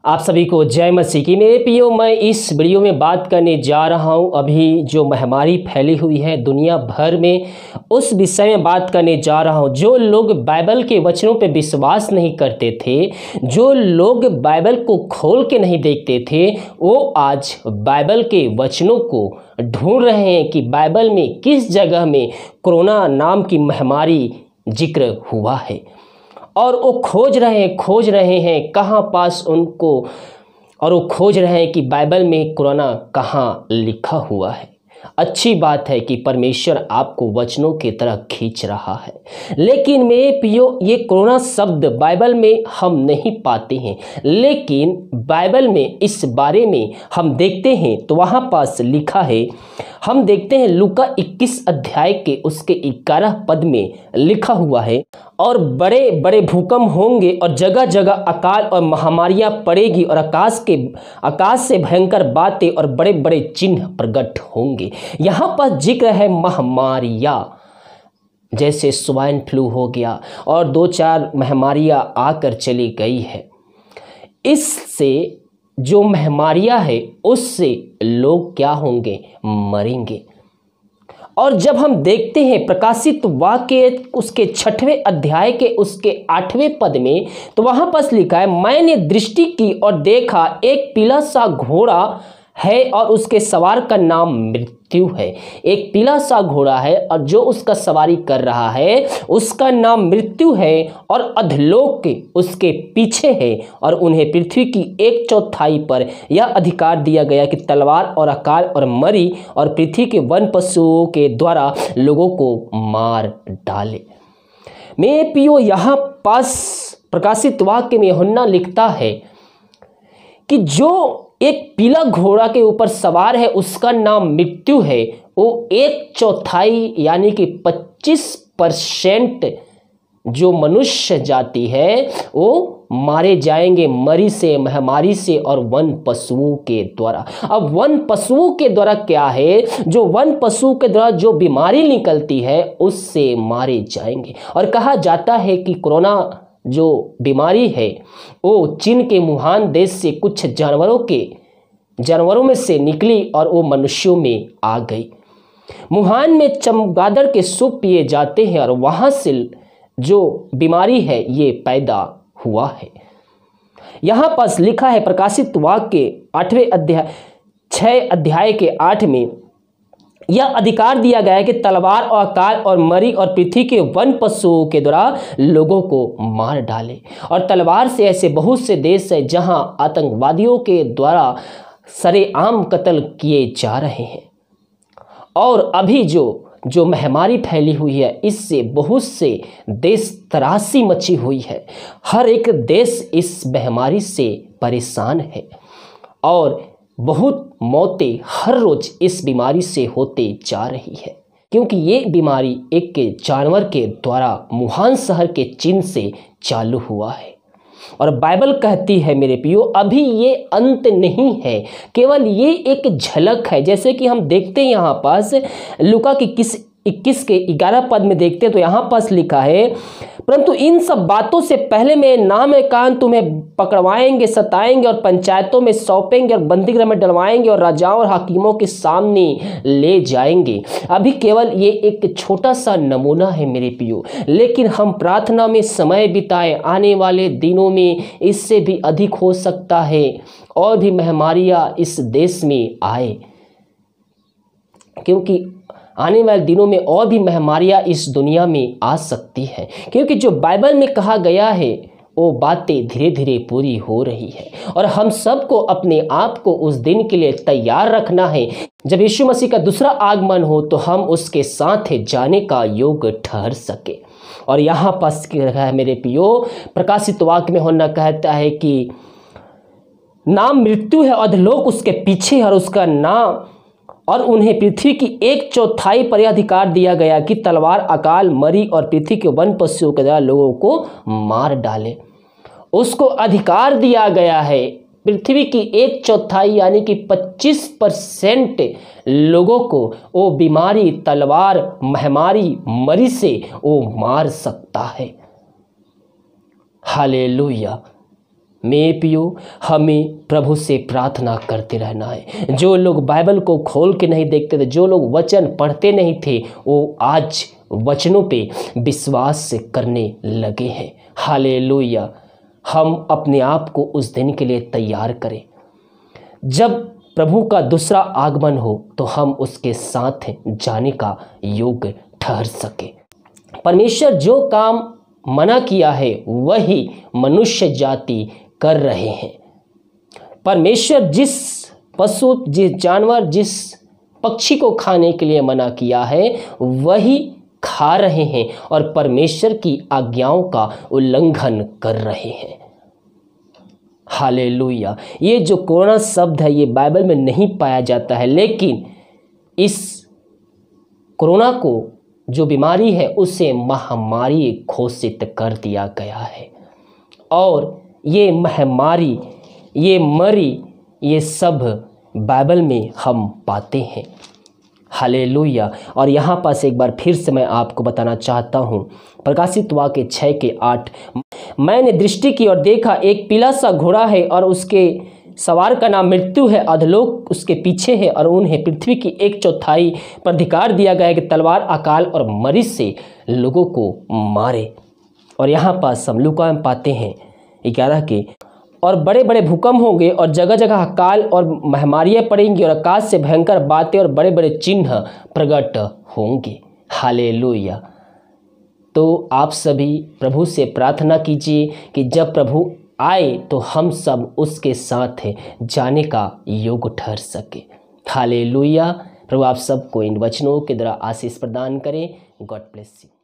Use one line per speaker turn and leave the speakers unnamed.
आप सभी को जय मसीह की। मेरे प्रियो, मैं इस वीडियो में बात करने जा रहा हूं अभी जो महामारी फैली हुई है दुनिया भर में, उस विषय में बात करने जा रहा हूं। जो लोग बाइबल के वचनों पे विश्वास नहीं करते थे, जो लोग बाइबल को खोल के नहीं देखते थे, वो आज बाइबल के वचनों को ढूंढ रहे हैं कि बाइबल में किस जगह में कोरोना नाम की महामारी जिक्र हुआ है। और वो खोज रहे हैं कहाँ पास उनको, और वो खोज रहे हैं कि बाइबल में कोरोना कहाँ लिखा हुआ है। अच्छी बात है कि परमेश्वर आपको वचनों की तरह खींच रहा है, लेकिन मेरे प्रियो, ये कोरोना शब्द बाइबल में हम नहीं पाते हैं। लेकिन बाइबल में इस बारे में हम देखते हैं तो वहाँ पास लिखा है, हम देखते हैं लूका 21 अध्याय के उसके 11 पद में लिखा हुआ है, और बड़े बड़े भूकंप होंगे और जगह जगह अकाल और महामारियां पड़ेगी और आकाश से भयंकर बातें और बड़े बड़े चिन्ह प्रकट होंगे। यहाँ पर जिक्र है महामारियां, जैसे स्वाइन फ्लू हो गया और 2-4 महामारियां आकर चली गई है। इससे जो महामारियां है उससे लोग क्या होंगे, मरेंगे। और जब हम देखते हैं प्रकाशित वाक्य उसके 6वें अध्याय के उसके 8वें पद में, तो वहां पर लिखा है, मैंने दृष्टि की और देखा एक पीला सा घोड़ा है और उसके सवार का नाम मृत्यु है। एक पीला सा घोड़ा है और जो उसका सवारी कर रहा है उसका नाम मृत्यु है, और अधोलोक उसके पीछे है, और उन्हें पृथ्वी की 1/4 पर यह अधिकार दिया गया कि तलवार और अकाल और मरी और पृथ्वी के वन पशुओं के द्वारा लोगों को मार डाले। मेरे प्रियो, यहाँ पास प्रकाशित वाक्य में यूहन्ना लिखता है कि जो एक पीला घोड़ा के ऊपर सवार है उसका नाम मृत्यु है, वो 1/4 यानी कि 25% जो मनुष्य जाति है वो मारे जाएंगे मरी से, महामारी से और वन पशुओं के द्वारा। अब वन पशुओं के द्वारा क्या है, जो वन पशु के द्वारा जो बीमारी निकलती है उससे मारे जाएंगे। और कहा जाता है कि कोरोना जो बीमारी है वो चीन के वुहान देश से कुछ जानवरों में से निकली और वो मनुष्यों में आ गई। वुहान में चमगादड़ के सूप पिए जाते हैं और वहाँ से जो बीमारी है ये पैदा हुआ है। यहाँ पर लिखा है प्रकाशित वाक्य 8वें अध्याय 6 अध्याय के 8 में, यह अधिकार दिया गया है कि तलवार और अकाल और मरी और पृथ्वी के वन पशुओं के द्वारा लोगों को मार डाले। और तलवार से ऐसे बहुत से देश है जहां आतंकवादियों के द्वारा सरेआम कत्ल किए जा रहे हैं। और अभी जो महामारी फैली हुई है इससे बहुत से देश त्रासी मची हुई है। हर एक देश इस महामारी से परेशान है और बहुत मौतें हर रोज इस बीमारी से होते जा रही है, क्योंकि ये बीमारी एक जानवर के द्वारा वुहान शहर के चीन से चालू हुआ है। और बाइबल कहती है मेरे प्रियो, अभी ये अंत नहीं है, केवल ये एक झलक है। जैसे कि हम देखते हैं यहाँ पास लूका की 21 के 11 पद में देखते हैं तो यहाँ पास लिखा है, परंतु इन सब बातों से पहले मेरे नाम के कारण तुम्हें पकड़वाएंगे, सताएंगे और पंचायतों में सौंपेंगे और बंदीगृह में डलवाएंगे और राजाओं और हाकिमों के सामने ले जाएंगे। अभी केवल ये एक छोटा सा नमूना है मेरे प्रियो, लेकिन हम प्रार्थना में समय बिताए, आने वाले दिनों में इससे भी अधिक हो सकता है और भी महामारियां इस देश में आए, क्योंकि आने वाले दिनों में और भी महामारियां इस दुनिया में आ सकती हैं। क्योंकि जो बाइबल में कहा गया है वो बातें धीरे धीरे पूरी हो रही है, और हम सबको अपने आप को उस दिन के लिए तैयार रखना है जब यीशु मसीह का दूसरा आगमन हो, तो हम उसके साथ जाने का योग ठहर सके। और यहाँ पास रखा है मेरे प्रियो, प्रकाशित वाक्य में यूहन्ना कहता है कि नाम मृत्यु है, अधोलोक उसके पीछे और उसका नाम, और उन्हें पृथ्वी की 1/4 पर यह अधिकार दिया गया कि तलवार, अकाल, मरी और पृथ्वी के वन पशुओं के द्वारा लोगों को मार डाले। उसको अधिकार दिया गया है पृथ्वी की 1/4 यानी कि 25% लोगों को वो बीमारी, तलवार, महामारी, मरी से वो मार सकता है। हालेलुया। मेरे प्रियो, हमें प्रभु से प्रार्थना करते रहना है। जो लोग बाइबल को खोल के नहीं देखते थे, जो लोग वचन पढ़ते नहीं थे, वो आज वचनों पे विश्वास करने लगे हैं। हालेलुया। हम अपने आप को उस दिन के लिए तैयार करें जब प्रभु का दूसरा आगमन हो, तो हम उसके साथ जाने का योग्य ठहर सके। परमेश्वर जो काम मना किया है वही मनुष्य जाति कर रहे हैं। परमेश्वर जिस पशु, जिस जानवर, जिस पक्षी को खाने के लिए मना किया है वही खा रहे हैं और परमेश्वर की आज्ञाओं का उल्लंघन कर रहे हैं। हालेलुया। ये जो कोरोना शब्द है ये बाइबल में नहीं पाया जाता है, लेकिन इस कोरोना को जो बीमारी है उसे महामारी घोषित कर दिया गया है। और ये महामारी, ये मरी, ये सब बाइबल में हम पाते हैं। हालेलुया। और यहाँ पास एक बार फिर से मैं आपको बताना चाहता हूँ, प्रकाशित वाक्य 6:8, मैंने दृष्टि की और देखा, एक पीला सा घोड़ा है और उसके सवार का नाम मृत्यु है, अधोलोक उसके पीछे है और उन्हें पृथ्वी की 1/4 पर अधिकार दिया गया है कि तलवार, अकाल और मरीज से लोगों को मारे। और यहाँ पास हम लूका में पाते हैं 11 के, और बड़े बड़े भूकंप होंगे और जगह जगह अकाल और महामारियाँ पड़ेंगी और आकाश से भयंकर बातें और बड़े बड़े चिन्ह प्रकट होंगे। हालेलुया। तो आप सभी प्रभु से प्रार्थना कीजिए कि जब प्रभु आए तो हम सब उसके साथ जाने का योग ठहर सके। हालेलुया। प्रभु आप सबको इन वचनों के द्वारा आशीष प्रदान करें। God bless you.